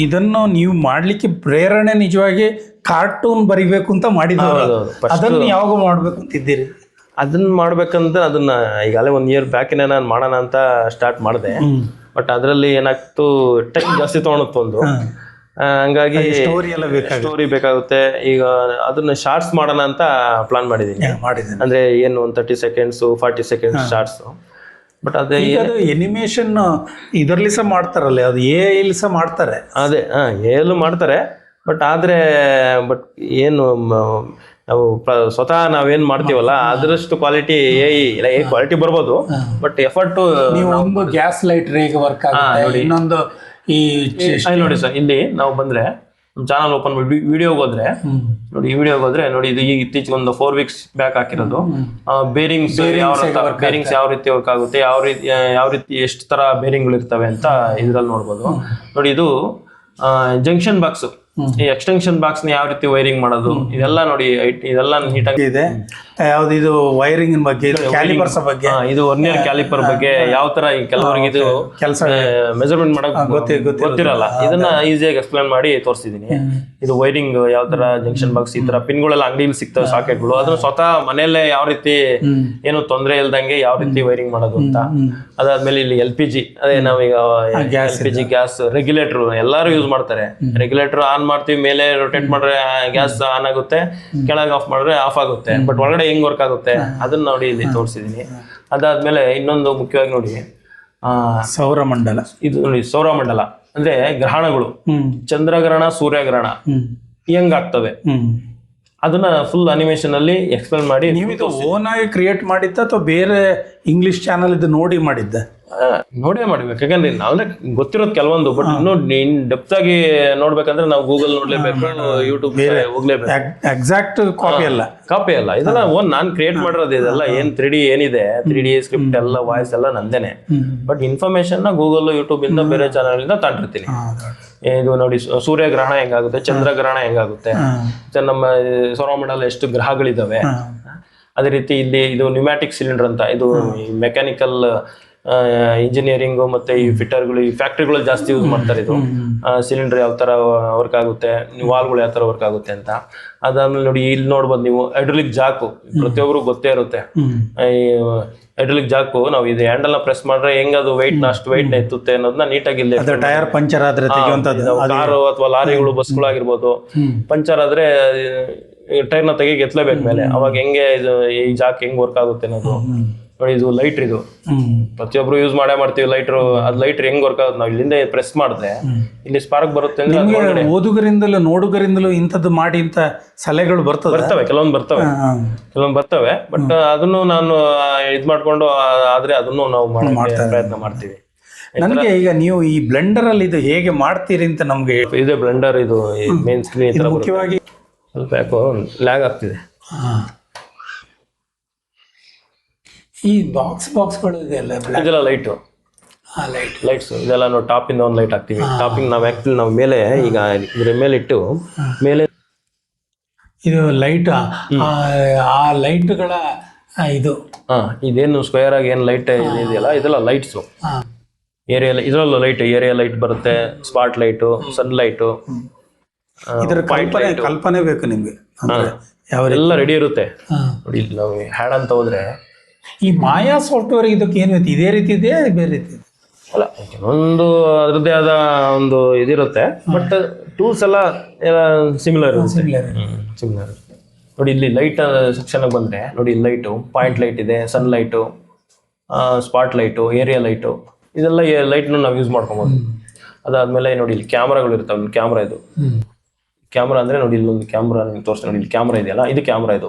ಇದನ್ನು ನೀವು ಮಾಡ್ಲಿಕ್ಕೆ ಪ್ರೇರಣೆ ನಿಜವಾಗಿ ಕಾರ್ಟೂನ್ ಬರಿಬೇಕು ಅಂತ ಮಾಡಿದವರು. ಅದನ್ನು ಯಾವಾಗ ಮಾಡ್ಬೇಕು ಅಂತಿದ್ದೀರಿ? ಅದನ್ನ ಮಾಡ್ಬೇಕಂತ ಅದನ್ನ ಈಗಾಗಲೇ 1 year ಬ್ಯಾಕಿನ ನಾನು ಮಾಡೋಣ ಅಂತ ಸ್ಟಾರ್ಟ್ ಮಾಡಿದೆ. ಬಟ್ ಅದರಲ್ಲಿ ಏನಾಗ್ತು, ಟೈಮ್ ಜಾಸ್ತಿ ತೊಗೊಂಡಿತ್ತು ಒಂದು. ಹಂಗಾಗಿ ಸ್ಟೋರಿ ಬೇಕಾಗುತ್ತೆ. ಈಗ ಅದನ್ನ ಶಾರ್ಟ್ಸ್ ಮಾಡೋಣ ಅಂತ ಪ್ಲಾನ್ ಮಾಡಿದ್ದೀನಿ. ಅಂದ್ರೆ ಏನು 30 seconds 40 seconds ಶಾರ್ಟ್ಸ್. ಬಟ್ ಅದೇ ಎನಿಮೇಷನ್ ಇದರಲ್ಲಿ ಸಹ ಮಾಡ್ತಾರಲ್ಲ, ಅದು AI ಸಹ ಮಾಡ್ತಾರೆ. ಅದೇ ಎಲ್ಲೂ ಮಾಡ್ತಾರೆ. ಬಟ್ ಏನು ನಾವು ಸ್ವತಃ ನಾವೇನ್ ಮಾಡ್ತೀವಲ್ಲ ಅದರಷ್ಟು ಕ್ವಾಲಿಟಿ ಕ್ವಾಲಿಟಿ ಬರ್ಬೋದು. ಬಟ್ ಎಫರ್ಟ್ ನೀವು ಒಂದು ಗ್ಯಾಸ್ ಲೈಟ್ ರೇಗೆ ವರ್ಕ್ ಆಗುತ್ತೆ. ಇನ್ನೊಂದು ಈ ನೋಡಿ ಸರ್, ಇಲ್ಲಿ ನಾವು ಬಂದ್ರೆ ಚಾನಲ್ ಓಪನ್ ಮಾಡಿ ವಿಡಿಯೋಗೆ ಹೋದ್ರೆ ನೋಡಿ, ಈ ವಿಡಿಯೋಗೆ ಹೋದ್ರೆ ನೋಡಿ, ಇದು ಇತ್ತೀಚೆಗೆ ಒಂದು 4 weeks ಬ್ಯಾಕ್ ಹಾಕಿರೋದು. ಬೇರಿಂಗ್ಸ್ ಯಾವ ರೀತಿ ವರ್ಕ್ ಆಗುತ್ತೆ, ಯಾವ ರೀತಿ ಎಷ್ಟು ತರ ಬೇರಿಂಗ್ಗಳು ಇರ್ತವೆ ಅಂತ ಇದ್ರಲ್ಲಿ ನೋಡ್ಬೋದು. ನೋಡಿ, ಇದು ಜಂಕ್ಷನ್ ಬಾಕ್ಸ್, ಈ ಎಕ್ಸ್ಟೆನ್ಷನ್ ಬಾಕ್ಸ್ ನ ಯಾವ ರೀತಿ ವೈರಿಂಗ್ ಮಾಡೋದು ಇದೆಲ್ಲ ನೋಡಿ, ಇದೆಲ್ಲ ನೀಟಾಗಿ ಇದೆ. ಯಾವ್ದು ಇದು ವೈರಿಂಗ್ ಬಗ್ಗೆ, ಕ್ಯಾಲಿಪರ್ಸ್ ಬಗ್ಗೆ, ಇದು ವರ್ನಿಯರ್ ಕ್ಯಾಲಿಪರ್ ಬಗ್ಗೆ ಯಾವ ತರ ಕೆಲವರಿಗೆ ಇದು ಕೆಲಸ ಮೆಜರ್ಮೆಂಟ್ ಮಾಡಕ್ ಗೊತ್ತಿರಲ್ಲ. ಇದನ್ನ ಈಸಿಯಾಗಿ ಎಕ್ಸ್ಪ್ಲೇನ್ ಮಾಡಿ ತೋರಿಸಿದೀನಿ. ಇದು ವೈರಿಂಗ್ ಯಾವ ತರ, ಜಂಕ್ಷನ್ ಬಾಕ್ಸ್, ಈ ತರ ಪಿನ್ಗಳೆಲ್ಲ ಅಂಗಡಿಯಲ್ಲಿ ಸಿಗ್ತವೆ, ಸಾಕೆಟ್ಗಳು. ಅದನ್ನ ಸ್ವತಃ ಮನೆಯಲ್ಲೇ ಯಾವ ರೀತಿ ಏನು ತೊಂದರೆ ಇಲ್ದಂಗೆ ಯಾವ ರೀತಿ ವೈರಿಂಗ್ ಮಾಡೋದು ಅಂತ. ಅದಾದ್ಮೇಲೆ ಇಲ್ಲಿ LPG, ಅದೇ ನಾವೀಗ LPG ಗ್ಯಾಸ್ ರೆಗ್ಯುಲೇಟರ್ ಎಲ್ಲಾರು ಯೂಸ್ ಮಾಡ್ತಾರೆ. ರೆಗ್ಯುಲೇಟರ್ ಆನ್ ಮಾಡ್ತೀವಿ, ಮೇಲೆ ರೊಟೇಟ್ ಮಾಡ್ರೆ ಗ್ಯಾಸ್ ಆನ್ ಆಗುತ್ತೆ, ಕೆಳಗೆ ಆಫ್ ಮಾಡ್ರೆ ಆಫ್ ಆಗುತ್ತೆ. ಬಟ್ ಒಳಗಡೆ ಹೆಂಗ್ ವರ್ಕ್ ಆಗುತ್ತೆ ಅದನ್ನ ನೋಡಿ ಇಲ್ಲಿ ತೋರಿಸಿದೀನಿ. ಅದಾದ್ಮೇಲೆ ಇನ್ನೊಂದು ಮುಖ್ಯವಾಗಿ ನೋಡಿ, ಸೌರಮಂಡಲ. ಇದು ನೋಡಿ, ಸೌರಮಂಡಲ ಅಂದ್ರೆ ಗ್ರಹಣಗಳು, ಚಂದ್ರಗ್ರಹಣ, ಸೂರ್ಯಗ್ರಹಣ ಹೆಂಗಾಗ್ತವೆ ಅದನ್ನ ಫುಲ್ ಅನಿಮೇಷನ್ ಅಲ್ಲಿ ಎಕ್ಸ್ಪ್ಲೇನ್ ಮಾಡಿ. ನೀವು ಇದು ಓನ್ ಆಗಿ ಕ್ರಿಯೇಟ್ ಮಾಡಿದ್ದ ಅಥವಾ ಬೇರೆ ಇಂಗ್ಲಿಷ್ ಚಾನಲ್ ಇದು ನೋಡಿ ಮಾಡಿದ್ದ? ನೋಡೇ ಮಾಡ್ಬೇಕು. ಯಾಕಂದ್ರೆ ನಾವೇ ಗೊತ್ತಿರೋದು ಕೆಲವೊಂದು, ಬಟ್ ಇನ್ನು ಡೆಪ್ತ್ ಆಗಿ ನೋಡ್ಬೇಕಂದ್ರೆ ನಾವು ಗೂಗಲ್ ನೋಡ್ಲೇಬೇಕು, ಯೂಟ್ಯೂಬ್ ಹೋಗ್ಲೇಬೇಕು. ಎಕ್ಸಾಕ್ಟ್ ಕಾಪಿ ಅಲ್ಲ ಇದೆಲ್ಲ ನಾನ್ ಕ್ರಿಯೇಟ್ ಮಾಡಿರೋದು. ಇದೆಲ್ಲ ಏನ್ 3D ಏನಿದೆ, 3D ಸ್ಕ್ರಿಪ್ಟ್ ಎಲ್ಲ, ವಾಯ್ಸ್ ಎಲ್ಲ ನಂದೇನೆ. ಬಟ್ ಇನ್ಫಾರ್ಮೇಶನ್ ನ ಗೂಗಲ್, ಯೂಟ್ಯೂಬ್ ಇಂದ, ಬೇರೆ ಚಾನಲ್ ಇಂದ ತಂದಿರ್ತೀನಿ. ಇದು ನೋಡಿ, ಸೂರ್ಯಗ್ರಹಣ ಹೆಂಗಾಗುತ್ತೆ, ಚಂದ್ರಗ್ರಹಣ ಹೆಂಗಾಗುತ್ತೆ, ನಮ್ಮ ಸೌರಮಂಡಲ ಎಷ್ಟು ಗ್ರಹಗಳಿದಾವೆ. ಅದೇ ರೀತಿ ಇಲ್ಲಿ ಇದು ನ್ಯೂಮ್ಯಾಟಿಕ್ ಸಿಲಿಂಡರ್ ಅಂತ, ಇದು ಮೆಕ್ಯಾನಿಕಲ್ ಇಂಜಿನಿಯರಿಂಗು ಮತ್ತೆ ಈ ಫಿಟ್ಟರ್ಗಳು, ಈ ಫ್ಯಾಕ್ಟ್ರಿಗಳು ಜಾಸ್ತಿ ಯೂಸ್ ಮಾಡ್ತಾರೆ. ಇದು ಸಿಲಿಂಡರ್ ಯಾವ ತರ ವರ್ಕ್ ಆಗುತ್ತೆ, ವಾಲ್ಗಳು ಯಾವ ತರ ವರ್ಕ್ ಆಗುತ್ತೆ ಅಂತ. ಅದಾದ್ಮೇಲೆ ನೋಡಿ, ಇಲ್ಲಿ ನೋಡ್ಬೋದು ನೀವು ಹೈಡ್ರಾಲಿಕ್ ಜಾಕು, ಪ್ರತಿಯೊಬ್ರು ಗೊತ್ತೇ ಇರುತ್ತೆ. ಈ ಹೈಡ್ರಾಲಿಕ್ ಜಾಕು ನಾವು ಇದು ಹ್ಯಾಂಡಲ್ ನ ಪ್ರೆಸ್ ಮಾಡ್ರೆ ಹೆಂಗ್ ಅದು ವೆಯ್ಟ್ ನ ಅಷ್ಟು ವೆಯ್ಟ್ ನ ಎತ್ತುತ್ತೆ ಅನ್ನೋದನ್ನ ನೀಟಾಗಿ ಇಲ್ಲಿ. ಟೈರ್ ಪಂಚರ್ ಆದ್ರೆ ಕಾರು ಅಥವಾ ಲಾರಿಗಳು, ಬಸ್ಗಳು ಆಗಿರ್ಬೋದು, ಪಂಚರ್ ಆದ್ರೆ ಟೈರ್ ನ ತೆಗಿಗೆ ಎತ್ತಲೇಬೇಕು ಮೇಲೆ. ಅವಾಗ ಹೆಂಗೆ ಇದು ಈ ಜಾಕ್ ಹೆಂಗ್ ವರ್ಕ್ ಆಗುತ್ತೆ ಅನ್ನೋದು ನೋಡಿ. ಇದು ಲೈಟ್ರ್, ಇದು ಪ್ರತಿಯೊಬ್ರು ಯೂಸ್ ಮಾಡ್ತೀವಿ ಲೈಟ್ರು. ಅದ್ ಲೈಟ್ರ್ ಹೆಂಗ್ ವರ್ಕ್ ಆಗುತ್ತೆ, ನಾವು ಇಲ್ಲಿಂದ ಪ್ರೆಸ್ ಮಾಡಿದ್ರೆ ಇಲ್ಲಿ ಸ್ಪಾರ್ಕ್ ಬರುತ್ತೆ. ಓದುಗರಿಂದಲೂ ನೋಡುಗರಿಂದಲೂ ಇಂಥದ್ದು ಮಾಡಿ ಇಂಥ ಸಲಹೆಗಳು ಬರ್ತವೆ. ಕೆಲವೊಂದು ಬರ್ತವೆ. ಬಟ್ ಅದನ್ನು ನಾನು ಇದ್ ಮಾಡ್ಕೊಂಡು ಆದ್ರೆ ಅದನ್ನು ನಾವು ಪ್ರಯತ್ನ ಮಾಡ್ತೀವಿ. ನನಗೆ ಈಗ ನೀವು ಈ ಬ್ಲೆಂಡರ್ ಅಲ್ಲಿ ಇದು ಹೇಗೆ ಮಾಡ್ತೀರಿ ಅಂತ ನಮ್ಗೆ ಇದೆ. ಬ್ಲೆಂಡರ್ ಇದು ಮೇನ್ ಸ್ಕ್ರೀನ್ ಮುಖ್ಯವಾಗಿ ಸ್ವಲ್ಪ ಯಾಕೋ ಲ್ಯಾಗ್ ಆಗ್ತಿದೆ. ಈ ಬಾಕ್ಸ್ಗಳು ಇದೆಲ್ಲ ಇದೆಲ್ಲ ಲೈಟ್ಸ್ ಇದೆಲ್ಲ ನಾವು ಟಾಪ್ ಇಂದ ಒಂದು ಲೈಟ್ ಹಾಕ್ತಿವಿ. ಟಾಪಿಂಗ್ ನಾವು ಮೇಲೆ ಈಗ ಇದ್ರ ಮೇಲೆ ಇಟ್ಟು ಮೇಲೆ ಇದು ಲೈಟ್, ಆ ಲೈಟ್ಗಳ ಇದು ಇದೇನು ಸ್ಕ್ವೇರ್ ಆಗಿ ಏನು ಲೈಟ್ ಇದೆಯಲ್ಲ, ಇದೆಲ್ಲ ಲೈಟ್ಸು. ಇದರಲ್ಲೂ ಏರಿಯಾ ಲೈಟ್ ಬರುತ್ತೆ, ಸ್ಪಾಟ್ ಲೈಟು, ಸನ್ ಲೈಟು. ಇದರ ಕಲ್ಪನೆ ಬೇಕು ನಿಮ್ಗೆ, ಎಲ್ಲ ರೆಡಿ ಇರುತ್ತೆ. ನೋಡಿ, ನಾವು ಹ್ಯಾಡ್ ಅಂತ ಹೋದ್ರೆ ಈ ಮಾಯಾ ಸಾಫ್ಟ್ವೇರ್ ಇದಕ್ಕೆ ಏನು ಇದೇ ರೀತಿ ಇದೆ, ಬೇರೆ ರೀತಿ ಅಲ್ಲ, ಕೆಲವೊಂದು ಅದರದ್ದೇ ಆದ ಒಂದು ಇದಿರುತ್ತೆ. ಬಟ್ ಟೂಲ್ಸ್ ಎಲ್ಲ ಸಿಮಿಲರ್. ನೋಡಿ, ಇಲ್ಲಿ ಲೈಟ್ ಸೆಕ್ಷನ್ ಬಂದ್ರೆ ನೋಡಿ, ಲೈಟು, ಪಾಯಿಂಟ್ ಲೈಟ್ ಇದೆ, sun light, spot light, area light, ಇದೆಲ್ಲ ಲೈಟ್ನ ನಾವು ಯೂಸ್ ಮಾಡ್ಕೊಬೋದು. ಅದಾದ್ಮೇಲೆ ನೋಡಿ, ಇಲ್ಲಿ ಕ್ಯಾಮ್ರಾಗಳು ಇರ್ತಾವೆ. ಕ್ಯಾಮ್ರಾ ಇದು ಕ್ಯಾಮ್ರಾ ಅಂದ್ರೆ ನೋಡಿ, ಇಲ್ಲೊಂದು ಕ್ಯಾಮ್ರಾ ತೋರಿಸ್ತೀನಿ ನೋಡಿ, ಇಲ್ಲಿ ಕ್ಯಾಮ್ರಾ ಇದೆಯಲ್ಲ, ಇದು ಕ್ಯಾಮ್ರಾ. ಇದು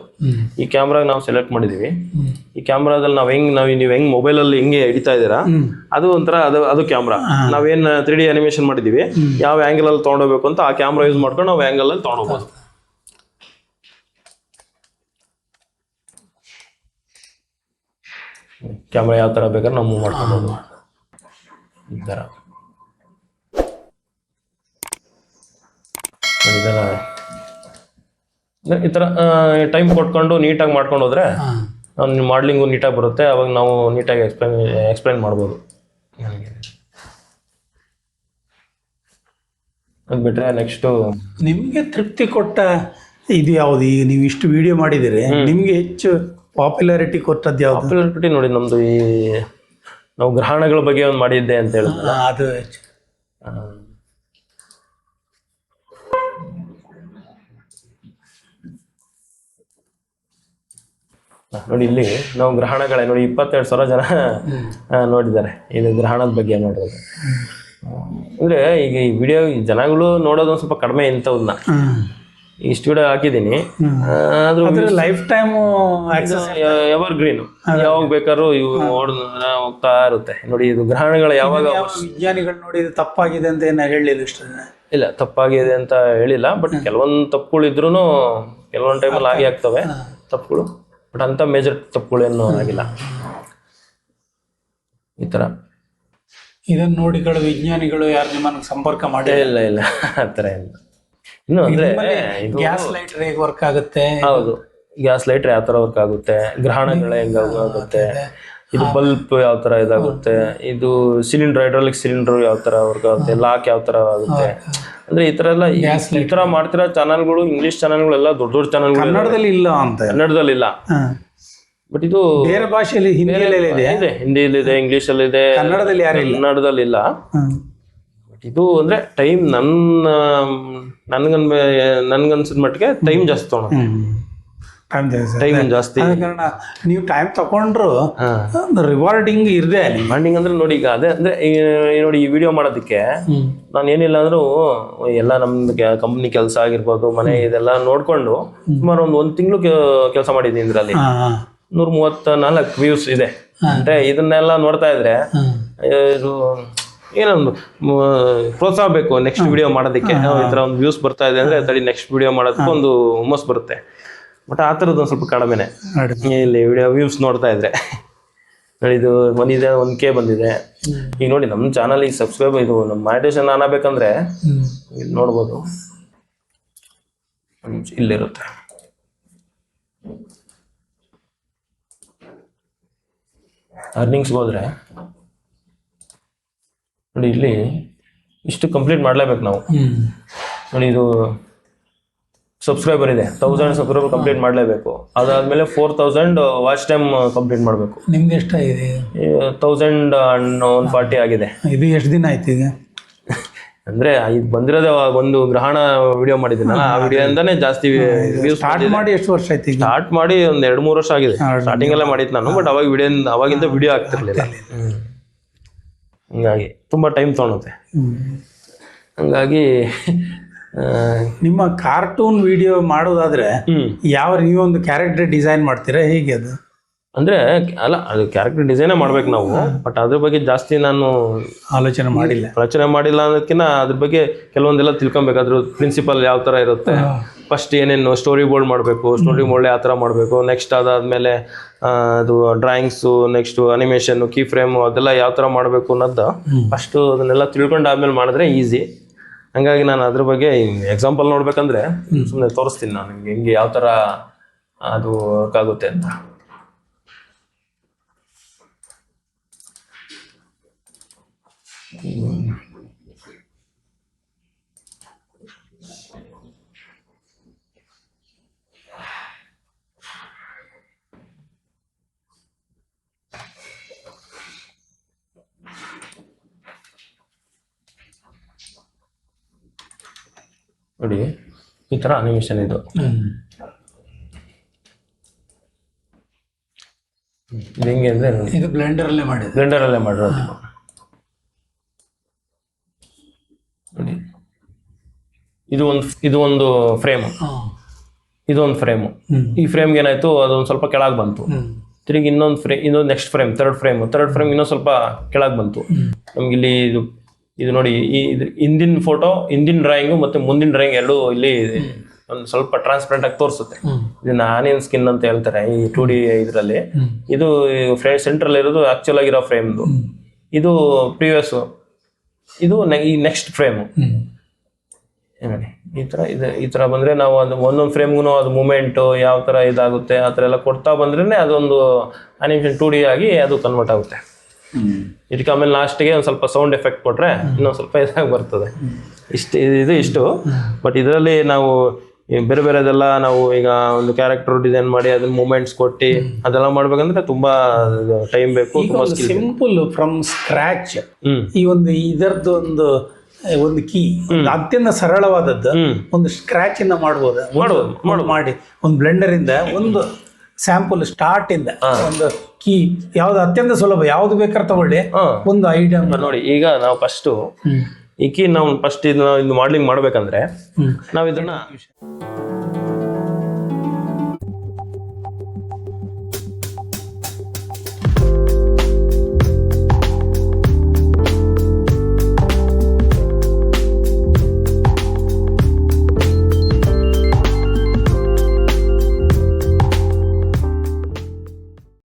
ಈ ಕ್ಯಾಮ್ರಾ ನಾವು ಸೆಲೆಕ್ಟ್ ಮಾಡಿದೀವಿ. ಈ ಕ್ಯಾಮ್ರಾದಲ್ಲಿ ನೀವು ಹೆಂಗ್ ಮೊಬೈಲ್ ಅಲ್ಲಿ ಹೆಂಗೆ ಹಿಡಿತಾ ಇದ್ದೀರಾ, ಅದು ಒಂಥರ ಅದು ಕ್ಯಾಮ್ರಾ. ನಾವೇನ್ 3D ಅನಿಮೇಷನ್ ಮಾಡಿದೀವಿ, ಯಾವ ಆಂಗಲ್ ಅಲ್ಲಿ ತಗೊಂಡೋಗ್ಬೇಕು ಅಂತ ಆ ಕ್ಯಾಮ್ರಾ ಯೂಸ್ ಮಾಡ್ಕೊಂಡು ನಾವು ಆಂಗಲ್ ಅಲ್ಲಿ ತಗೊಂಡೋಗ್ಬೋದು. ಕ್ಯಾಮ್ರಾ ಯಾವ ತರ ಬೇಕಾದ್ರೆ ನಾವು ಮೂವ್ ಮಾಡ್ಕೊಬೋದು. ಈ ತರ ಈ ತರ ಟೈಮ್ ಕೊಟ್ಕೊಂಡು ನೀಟಾಗಿ ಮಾಡ್ಕೊಂಡು ಹೋದ್ರೆ ಮಾಡ್ಲಿಂಗು ನೀಟಾಗಿ ಬರುತ್ತೆ. ಅವಾಗ ನಾವು ನೀಟಾಗಿ ಎಕ್ಸ್ಪ್ಲೈನ್ ಮಾಡ್ಬೋದು. ಅದು ಬಿಟ್ರೆ ನೆಕ್ಸ್ಟು ನಿಮಗೆ ತೃಪ್ತಿ ಕೊಟ್ಟ ಇದು ಯಾವುದು? ಈಗ ನೀವು ಇಷ್ಟು ವಿಡಿಯೋ ಮಾಡಿದಿರಿ, ನಿಮಗೆ ಹೆಚ್ಚು ಪಾಪ್ಯುಲಾರಿಟಿ ಕೊಟ್ಟದ್ದು ಯಾವುದು? ಪಾಪ್ಯುಲಾರಿಟಿ ನೋಡಿ ನಮ್ಮದು ಈ ನಾವು ಗ್ರಹಣಗಳ ಬಗ್ಗೆ ಒಂದು ಮಾಡಿದ್ದೆ ಅಂತ ಹೇಳಿದ್ನಲ್ಲ, ಅದು ನೋಡಿ ಇಲ್ಲಿ ನಾವು ಗ್ರಹಣಗಳೇ ನೋಡಿ 22,000 ಜನ ನೋಡಿದ್ದಾರೆ ಇದು ಗ್ರಹಣದ ಬಗ್ಗೆ ನೋಡೋದು. ಅಂದ್ರೆ ಈಗ ಈ ವಿಡಿಯೋ ಜನಗಳು ನೋಡೋದು ಒಂದು ಸ್ವಲ್ಪ ಕಡಿಮೆ ಇಂಥವನ್ನ ಈ ಸ್ಟುಡಿಯೋ ಹಾಕಿದ್ದೀನಿ. ಅದ್ರ ಲೈಫ್ ಟೈಮ್ ಎವರ್ ಗ್ರೀನ್, ಯಾವಾಗ ಬೇಕಾದ್ರೂ ಇವು ಹೋಗ್ತಾ ಇರುತ್ತೆ. ನೋಡಿ ಇದು ಗ್ರಹಣಗಳು ಯಾವಾಗ ವಿಜ್ಞಾನಿಗಳು ನೋಡಿ ಇದು ತಪ್ಪಾಗಿದೆ ಅಂತ ಏನು ಹೇಳಿಲ್ಲ ಇಷ್ಟ? ಇಲ್ಲ, ತಪ್ಪಾಗಿದೆ ಅಂತ ಹೇಳಿಲ್ಲ. ಬಟ್ ಕೆಲವೊಂದು ತಪ್ಪುಗಳು ಇದ್ರೂ ಕೆಲವೊಂದು ಟೈಮಲ್ಲಿ ಆಗಿ ಆಗ್ತವೆ ತಪ್ಪುಗಳು. ಬಟ್ ಅಂತ ಮೇಜರ್ ತಪ್ಪುಗಳೇನು ಆಗಿಲ್ಲ. ಈ ತರ ಇದನ್ನ ನೋಡಿಗಳು ವಿಜ್ಞಾನಿಗಳು ಯಾರು ನಿಮ್ಮನ್ನು ಸಂಪರ್ಕ ಮಾಡಿ? ಇಲ್ಲ ಇಲ್ಲ, ಆ ಥರ ಇಲ್ಲ. ಇನ್ನು ಅಂದ್ರೆ ಗ್ಯಾಸ್ ಲೈಟರ್ ಹೇಗೆ ವರ್ಕ್ ಆಗುತ್ತೆ? ಹೌದು, ಗ್ಯಾಸ್ ಲೈಟರ್ ಯಾವ ತರ ವರ್ಕ್ ಆಗುತ್ತೆ, ಗ್ರಹಣಗಳು ಹೆಂಗ ಆಗುತ್ತೆ, ಇದು ಬಲ್ಬ್ ಯಾವ ತರ ಇದಾಗುತ್ತೆ, ಇದು ಸಿಲಿಂಡರ್ ಹೈಡ್ರಾಲಿಕ್ ಸಿಲಿಂಡರ್ ಯಾವ ತರ ವರ್ಕ್ ಆಗುತ್ತೆ, ಲಾಕ್ ಯಾವ ತರ ಆಗುತ್ತೆ. ಅಂದ್ರೆ ಈ ತರ ಎಲ್ಲ ಈ ತರ ಮಾಡ್ತಿರೋ ಚಾನಲ್ಗಳು, ಇಂಗ್ಲಿಷ್ ಚಾನಲ್ಗಳೆಲ್ಲ ದೊಡ್ಡ ದೊಡ್ಡ ಚಾನಲ್ಗಳು ಕನ್ನಡದಲ್ಲಿ ಇಲ್ಲ ಅಂತ. ಕನ್ನಡದಲ್ಲಿ ಇಲ್ಲ, ಬಟ್ ಇದು ಬೇರೆ ಭಾಷೆಯಲ್ಲಿ ಹಿಂದಿಯಲ್ಲಿ ಇದೆ, ಹಿಂದಿಯಲ್ಲಿದೆ, ಇಂಗ್ಲಿಷಲ್ಲಿ ಇದೆ, ಕನ್ನಡದಲ್ಲಿ ಯಾರು ಇಲ್ಲ, ಕನ್ನಡದಲ್ಲಿ ಇಲ್ಲ. ಬಟ್ ಇದು ಅಂದ್ರೆ ಟೈಮ್ ನನ್ಗನ್ಸಿದ ಮಟ್ಟಿಗೆ ಟೈಮ್ ಜಾಸ್ತಿ ತಗೊಂಡು ಟೈಮ್ ಜಾಸ್ತಿ. ಕಾರಣ ನೀವು ಟೈಮ್ ತಗೊಂಡ್ರು ರಿವಾರ್ಡಿಂಗ್ ಇರದೆ. ರಿವಾರ್ಡಿಂಗ್ ಅಂದ್ರೆ ನೋಡಿ ಈಗ ಅದೇ ಅಂದ್ರೆ ನೋಡಿ ಈ ವಿಡಿಯೋ ಮಾಡೋದಕ್ಕೆ ನಾನು ಏನಿಲ್ಲ ಅಂದ್ರೂ ಎಲ್ಲ ನಮ್ದು ಕಂಪ್ನಿ ಕೆಲಸ ಆಗಿರ್ಬೋದು, ಮನೆ ಇದೆಲ್ಲ ನೋಡ್ಕೊಂಡು ಸುಮಾರು ಒಂದು ತಿಂಗಳು ಕೆಲಸ ಮಾಡಿದ್ದೀನಿ. ಇದರಲ್ಲಿ 134 ವ್ಯೂಸ್ ಇದೆ. ಅಂದ್ರೆ ಇದನ್ನೆಲ್ಲ ನೋಡ್ತಾ ಇದ್ರೆ ಇದು ಏನೊಂದು ಪ್ರೋತ್ಸಾಹ ಬೇಕು ನೆಕ್ಸ್ಟ್ ವಿಡಿಯೋ ಮಾಡೋದಕ್ಕೆ. ಈ ಥರ ಒಂದು ವ್ಯೂಸ್ ಬರ್ತಾ ಇದೆ ಅಂದ್ರೆ ತಡಿ ನೆಕ್ಸ್ಟ್ ವಿಡಿಯೋ ಮಾಡೋದಕ್ಕೆ ಒಂದು ಹುಮ್ಮಸ್ ಬರುತ್ತೆ. ಬಟ್ ಆ ಥರದ್ದು ಒಂದು ಸ್ವಲ್ಪ ಕಡಿಮೆನೆ ಇಲ್ಲಿ ವಿಡಿಯೋ ವ್ಯೂಸ್ ನೋಡ್ತಾ ಇದ್ರೆ. ನೋಡಿ ಇದು ಬಂದಿದೆ, 1K ಬಂದಿದೆ. ಈಗ ನೋಡಿ ನಮ್ಮ ಚಾನಲ್ ಈಗ ಸಬ್ಸ್ಕ್ರೈಬ್ ಇದು ನಮ್ಮ ಮಾನಿಟೇಷನ್ ಆಗಬೇಕಂದ್ರೆ ಇಲ್ಲಿ ನೋಡ್ಬೋದು, ಇಲ್ಲಿರುತ್ತೆ. ಅರ್ನಿಂಗ್ಸ್ಗೆ ಹೋದ್ರೆ ನೋಡಿ ಇಲ್ಲಿ ಇಷ್ಟು ಕಂಪ್ಲೀಟ್ ಮಾಡಲೇಬೇಕು ನಾವು. ನೋಡಿ ಇದು ಸಬ್ಸ್ಕ್ರೈಬರ್ ಇದೆ, 1000 ಸಬ್ಸ್ಕ್ರೈಬರ್ ಕಂಪ್ಲೀಟ್ ಮಾಡಲೇಬೇಕು. ಅದಾದ್ಮೇಲೆ 4000 ವಾಚ್ ಟೈಮ್ ಕಂಪ್ಲೀಟ್ ಮಾಡಬೇಕು. ನಿಮ್ದು ಎಷ್ಟಾಗಿದೆ? 1140 ಆಗಿದೆ. ಇದು ಎಷ್ಟು ದಿನ ಆಯ್ತು ಈಗ? ಅಂದ್ರೆ ಇದು ಬಂದಿರೋದೇ ಒಂದು ಗ್ರಹಣ ವಿಡಿಯೋ ಮಾಡಿದ್ದೀನಲ್ಲ, ಆ ವಿಡಿಯೋದಿಂದಾನೇ ಜಾಸ್ತಿ ವ್ಯೂಸ್. ಸ್ಟಾರ್ಟ್ ಮಾಡಿ ಎಷ್ಟು ವರ್ಷ ಆಯ್ತು? ಸ್ಟಾರ್ಟ್ ಮಾಡಿ ಒಂದು 2-3 ವರ್ಷ ಆಗಿದೆ. ಸ್ಟಾರ್ಟಿಂಗ್ ಎಲ್ಲ ಮಾಡಿದ್ದು ನಾನು, ಬಟ್ ಅವಾಗಿಂದ ವಿಡಿಯೋ ಆಗ್ತಿರ್ಲಿಲ್ಲ. ಹಂಗಾಗಿ ತುಂಬಾ ಟೈಮ್ ತಗೊಳುತ್ತೆ. ಹಂಗಾಗಿ ನಿಮ್ಮ ಕಾರ್ಟೂನ್ ವಿಡಿಯೋ ಮಾಡೋದಾದ್ರೆ ಯಾವ ನೀವೊಂದು ಕ್ಯಾರೆಕ್ಟರ್ ಡಿಸೈನ್ ಮಾಡ್ತೀರಾ, ಹೇಗೆ ಅದು? ಅಂದ್ರೆ ಅಲ್ಲ, ಅದು ಕ್ಯಾರೆಕ್ಟರ್ ಡಿಸೈನೇ ಮಾಡ್ಬೇಕು ನಾವು. ಬಟ್ ಅದ್ರ ಬಗ್ಗೆ ಜಾಸ್ತಿ ನಾನು ಆಲೋಚನೆ ಮಾಡಿಲ್ಲ ಅನ್ನೋದಕ್ಕಿಂತ ಅದ್ರ ಬಗ್ಗೆ ಕೆಲವೊಂದೆಲ್ಲ ತಿಳ್ಕೊಬೇಕಾದ್ರು ಪ್ರಿನ್ಸಿಪಲ್ ಯಾವ ತರ ಇರುತ್ತೆ, ಫಸ್ಟ್ ಏನೇನು ಸ್ಟೋರಿ ಬೋರ್ಡ್ ಮಾಡಬೇಕು, ಸ್ಟೋರಿ ಬೋರ್ಡ್ ಯಾವ ಥರ ಮಾಡಬೇಕು, ನೆಕ್ಸ್ಟ್ ಅದಾದಮೇಲೆ ಅದು ಡ್ರಾಯಿಂಗ್ಸು, ನೆಕ್ಸ್ಟು ಅನಿಮೇಷನ್ನು, ಕೀ ಫ್ರೇಮು ಅದೆಲ್ಲ ಯಾವ ಥರ ಮಾಡಬೇಕು ಅನ್ನೋದು ಫಸ್ಟು ಅದನ್ನೆಲ್ಲ ತಿಳ್ಕೊಂಡಾದ್ಮೇಲೆ ಮಾಡಿದ್ರೆ ಈಸಿ. ಹಂಗಾಗಿ ನಾನು ಅದ್ರ ಬಗ್ಗೆ ಎಕ್ಸಾಂಪಲ್ ನೋಡ್ಬೇಕಂದ್ರೆ ಸುಮ್ಮನೆ ತೋರಿಸ್ತೀನಿ ನಾನು ನಿಮ್ಗೆ ಹೆಂಗೆ ಯಾವ ಥರ ಅದು ವರ್ಕ್ ಆಗುತ್ತೆ ಅಂತ. ನೋಡಿ ಈ ಥರ ಅನಿಮೇಷನ್ ಇದು. ಇದು ಹೆಂಗೆ ಅಂದರೆ ಇದು ಬ್ಲೆಂಡರಲ್ಲೇ ಮಾಡಿರೋದು. ನೋಡಿ ಇದು ಒಂದು ಫ್ರೇಮು, ಇದೊಂದು ಫ್ರೇಮು. ಈ ಫ್ರೇಮ್ಗೆ ಏನಾಯ್ತು, ಅದೊಂದು ಸ್ವಲ್ಪ ಕೆಳಗೆ ಬಂತು. ತಿರುಗಿ ಇನ್ನೊಂದು ನೆಕ್ಸ್ಟ್ ಫ್ರೇಮ್, ಥರ್ಡ್ ಫ್ರೇಮ್ ಇನ್ನೊಂದು ಸ್ವಲ್ಪ ಕೆಳಗೆ ಬಂತು. ನಮ್ಗೆ ಇಲ್ಲಿ ಇದು ನೋಡಿ, ಹಿಂದಿನ ಫೋಟೋ, ಹಿಂದಿನ ಡ್ರಾಯಿಂಗು ಮತ್ತು ಮುಂದಿನ ಡ್ರಾಯಿಂಗ್ ಎರಡೂ ಇಲ್ಲಿ ಒಂದು ಸ್ವಲ್ಪ ಟ್ರಾನ್ಸ್ಪರೆಂಟ್ ಆಗಿ ತೋರಿಸುತ್ತೆ. ಇದನ್ನ ಆನಿಯನ್ ಸ್ಕಿನ್ ಅಂತ ಹೇಳ್ತಾರೆ ಈ 2D ಇದರಲ್ಲಿ. ಇದು ಸೆಂಟ್ರಲ್ ಇರೋದು ಆಕ್ಚುಲ್ ಆಗಿರೋ ಫ್ರೇಮ್ದು, ಇದು ಪ್ರೀವಿಯಸ್, ಇದು ಈ ನೆಕ್ಸ್ಟ್ ಫ್ರೇಮು. ನೋಡಿ ಈ ಥರ ಬಂದರೆ ನಾವು ಅದು ಒಂದೊಂದು ಫ್ರೇಮ್ಗೂ ಅದು ಮೂಮೆಂಟು ಯಾವ ಥರ ಇದಾಗುತ್ತೆ ಆ ಥರ ಎಲ್ಲ ಕೊಡ್ತಾ ಬಂದ್ರೇ ಅದೊಂದು ಅನಿಮೇಷನ್ 2D ಆಗಿ ಅದು ಕನ್ವರ್ಟ್ ಆಗುತ್ತೆ. ಇದಕ್ಕೆ ಆಮೇಲೆ ಲಾಸ್ಟಿಗೆ ಒಂದು ಸ್ವಲ್ಪ ಸೌಂಡ್ ಎಫೆಕ್ಟ್ ಕೊಟ್ಟರೆ ಇನ್ನೊಂದು ಸ್ವಲ್ಪ ಇದಾಗಿ ಬರ್ತದೆ. ಇಷ್ಟು ಬಟ್ ಇದರಲ್ಲಿ ನಾವು ಈ ಬೇರೆ ಬೇರೆದೆಲ್ಲ ನಾವು ಈಗ ಒಂದು ಕ್ಯಾರೆಕ್ಟರ್ ಡಿಸೈನ್ ಮಾಡಿ ಅದನ್ನ ಮೂಮೆಂಟ್ಸ್ ಕೊಟ್ಟು ಅದೆಲ್ಲ ಮಾಡ್ಬೇಕಂದ್ರೆ ತುಂಬಾ ಟೈಮ್ ಬೇಕು. ಸಿಂಪಲ್ ಫ್ರಮ್ ಸ್ಕ್ರಾಚ್ ಈ ಒಂದು ಇದರದ್ದು ಒಂದು ಕೀ ಅತ್ಯಂತ ಸರಳವಾದದ್ದು ಒಂದು ಸ್ಕ್ರಾಚ್ ಇಂದ ಮಾಡ್ಬೋದು ಮಾಡಿ ಒಂದು ಬ್ಲೆಂಡರ್ ಇಂದ ಒಂದು ಸ್ಯಾಂಪಲ್ ಸ್ಟಾರ್ಟ್ ಇಂದ ಒಂದು ಕೀ ಯಾವ್ದು ಅತ್ಯಂತ ಸುಲಭ, ಯಾವ್ದು ಬೇಕಾದ್ರೆ ತಗೊಳ್ಳಿ ಒಂದು ಐಡಿಯಾ ನೋಡಿ. ಈಗ ನಾವು ಫಸ್ಟ್ ಈ ಕೀ ನಾವು ಫಸ್ಟ್ ಇದು ಮಾಡ್ಲಿಂಗ್ ಮಾಡ್ಬೇಕಂದ್ರೆ ನಾವ್ ಇದನ್ನ